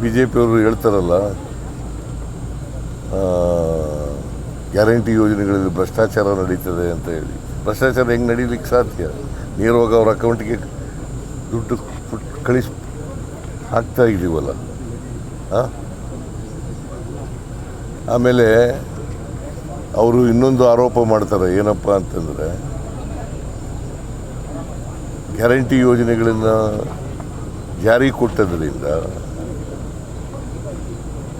ಬಿಜೆಪಿಯವರು ಹೇಳ್ತಾರಲ್ಲ, ಗ್ಯಾರಂಟಿ ಯೋಜನೆಗಳಲ್ಲಿ ಭ್ರಷ್ಟಾಚಾರ ನಡೀತದೆ ಅಂತ ಹೇಳಿ. ಭ್ರಷ್ಟಾಚಾರ ಹೆಂಗೆ ನಡೀಲಿಕ್ಕೆ ಸಾಧ್ಯ? ನೇರವಾಗಿ ಅವ್ರ ಅಕೌಂಟಿಗೆ ದುಡ್ಡು ಹಾಕ್ತಾ ಇದ್ದೀವಲ್ಲ. ಆಮೇಲೆ ಅವರು ಇನ್ನೊಂದು ಆರೋಪ ಮಾಡ್ತಾರೆ, ಏನಪ್ಪ ಅಂತಂದರೆ ಗ್ಯಾರಂಟಿ ಯೋಜನೆಗಳನ್ನು ಜಾರಿ ಕೊಟ್ಟದ್ರಿಂದ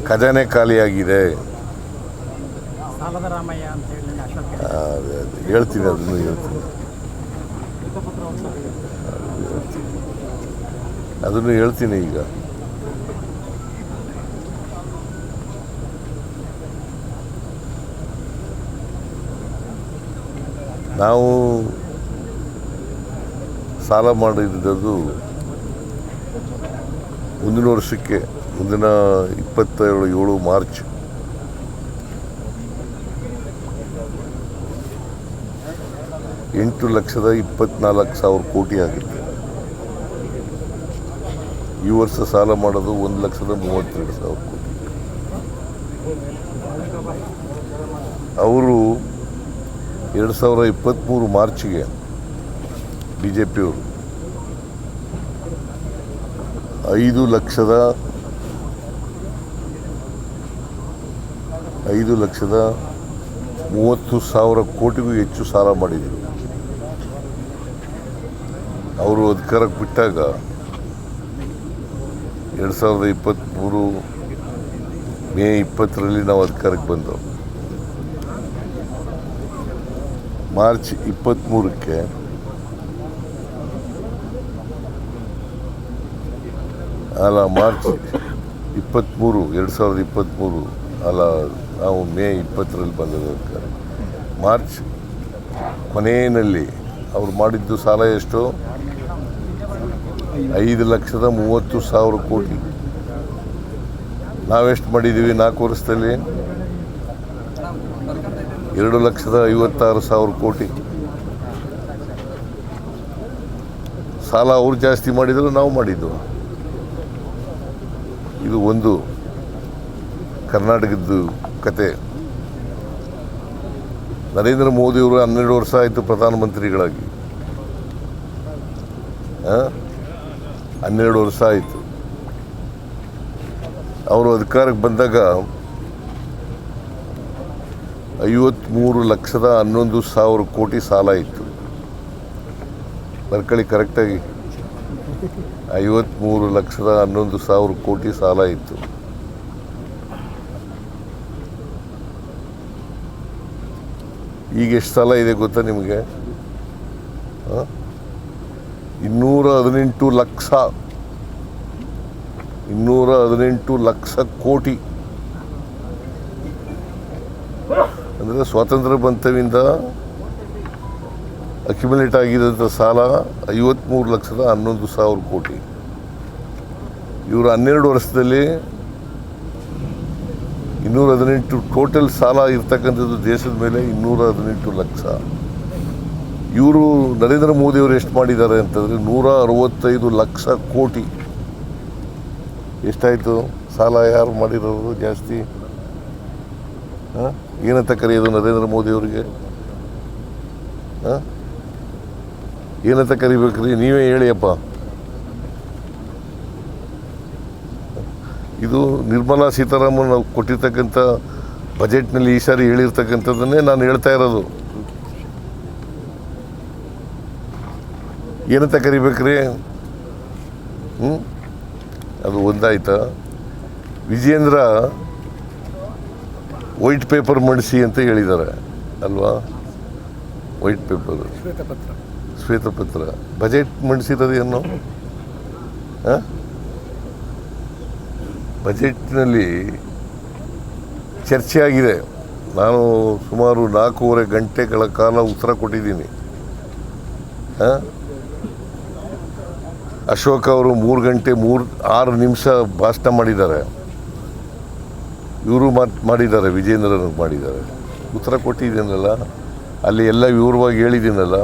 ಖಜಾನೆ ಖಾಲಿಯಾಗಿದೆ. ಹೇಳ್ತೀನಿ, ಅದನ್ನು ಹೇಳ್ತೀನಿ ಈಗ. ನಾವು ಸಾಲ ಮಾಡಿದ್ದು ಮುಂದಿನ ವರ್ಷಕ್ಕೆ, ಮುಂದಿನ 27 ಮಾರ್ಚ್ $8,24,000 ಕೋಟಿ ಆಗುತ್ತೆ. ಈ ವರ್ಷ ಸಾಲ ಮಾಡೋದು 1,32,000 ಕೋಟಿ. ಅವರು 2023 ಮಾರ್ಚ್ಗೆ ಬಿಜೆಪಿಯವರು 5,30,000 ಕೋಟಿಗೂ ಹೆಚ್ಚು ಸಾಲ ಮಾಡಿದರು. ಅವರು ಅಧಿಕಾರಕ್ಕೆ ಬಿಟ್ಟಾಗ 2023 ಮೇ 20ರಲ್ಲಿ ನಾವು ಅಧಿಕಾರಕ್ಕೆ ಬಂದವು. ಮಾರ್ಚ್ 23ಕ್ಕೆ ಮಾರ್ಚ್ 23, 2023 ನಾವು ಮೇ 20ರಲ್ಲಿ ಬಂದದ್ದು ಅಧಿಕಾರ. ಮಾರ್ಚ್ ಕೊನೆಯಲ್ಲಿ ಅವ್ರು ಮಾಡಿದ್ದು ಸಾಲ ಎಷ್ಟು? 5,30,000 ಕೋಟಿ. ನಾವೆಷ್ಟು ಮಾಡಿದ್ದೀವಿ 4 ವರ್ಷದಲ್ಲಿ? 2,56,000 ಕೋಟಿ. ಸಾಲ ಅವ್ರು ಜಾಸ್ತಿ ಮಾಡಿದ್ರು, ನಾವು ಮಾಡಿದ್ದು. ಇದು ಒಂದು ಕರ್ನಾಟಕದ್ದು ಕತೆ. ನರೇಂದ್ರ ಮೋದಿಯವರು 12 ವರ್ಷ ಆಯಿತು ಪ್ರಧಾನಮಂತ್ರಿಗಳಾಗಿ. 12 ವರ್ಷ ಆಯಿತು. ಅವರು ಅಧಿಕಾರಕ್ಕೆ ಬಂದಾಗ 53,11,000 ಕೋಟಿ ಸಾಲ ಇತ್ತು. ಬರ್ಕೊಳ್ಳಿ ಕರೆಕ್ಟಾಗಿ, 53,11,000 ಕೋಟಿ ಸಾಲ ಇತ್ತು. ಈಗ ಎಷ್ಟು ಸಾಲ ಇದೆ ಗೊತ್ತಾ ನಿಮಗೆ? 218 ಲಕ್ಷ ಕೋಟಿ. ಅಂದರೆ ಸ್ವಾತಂತ್ರ್ಯ ಬಂತವಿಂದ ಅಕ್ಯುಮುಲೇಟ್ ಆಗಿದ್ದಂಥ ಸಾಲ 53,11,000 ಕೋಟಿ. ಇವರು 12 ವರ್ಷದಲ್ಲಿ 218 ಟೋಟಲ್ ಸಾಲ ಇರ್ತಕ್ಕಂಥದ್ದು ದೇಶದ ಮೇಲೆ 218 ಲಕ್ಷ. ಇವರು ನರೇಂದ್ರ ಮೋದಿಯವರು ಎಷ್ಟು ಮಾಡಿದ್ದಾರೆ ಅಂತಂದರೆ 165 ಲಕ್ಷ ಕೋಟಿ. ಎಷ್ಟಾಯಿತು ಸಾಲ? ಯಾರು ಮಾಡಿರೋರು ಜಾಸ್ತಿ? ಏನಂತ ಕರೆಯೋದು ನರೇಂದ್ರ ಮೋದಿಯವರಿಗೆ? ಏನಂತ ಕರಿಬೇಕ್ರಿ? ನೀವೇ ಹೇಳಿಯಪ್ಪ. ಇದು ನಿರ್ಮಲಾ ಸೀತಾರಾಮನ್ ಕೊಟ್ಟಿರ್ತಕ್ಕಂಥ ಬಜೆಟ್ನಲ್ಲಿ ಈ ಸಾರಿ ಹೇಳಿರ್ತಕ್ಕಂಥದ್ದನ್ನೇ ನಾನು ಹೇಳ್ತಾ ಇರೋದು. ಏನಂತ ಕರಿಬೇಕ್ರಿ? ಅದು ಒಂದಾಯ್ತಾ? ವಿಜೇಂದ್ರ ವೈಟ್ ಪೇಪರ್ ಮಾಡಿಸಿ ಅಂತ ಹೇಳಿದ್ದಾರೆ ಅಲ್ವಾ? ವೈಟ್ ಪೇಪರ್, ಶ್ವೇತಪತ್ರ. ಬಜೆಟ್ ಮಂಡಿಸಿರೋದೇನು? ಬಜೆಟ್ನಲ್ಲಿ ಚರ್ಚೆ ಆಗಿದೆ. ನಾನು ಸುಮಾರು 4.5 ಗಂಟೆಗಳ ಕಾಲ ಉತ್ತರ ಕೊಟ್ಟಿದ್ದೀನಿ. ಅಶೋಕ್ ಅವರು 3 ಗಂಟೆ 6 ನಿಮಿಷ ಭಾಷಣ ಮಾಡಿದ್ದಾರೆ. ಇವರು ಮಾಡಿದ್ದಾರೆ, ವಿಜೇಂದ್ರನಿಗೆ ಮಾಡಿದ್ದಾರೆ. ಉತ್ತರ ಕೊಟ್ಟಿದ್ದೀನಲ್ಲ, ಅಲ್ಲಿ ಎಲ್ಲ ವಿವರವಾಗಿ ಹೇಳಿದ್ದೀನಲ್ಲ.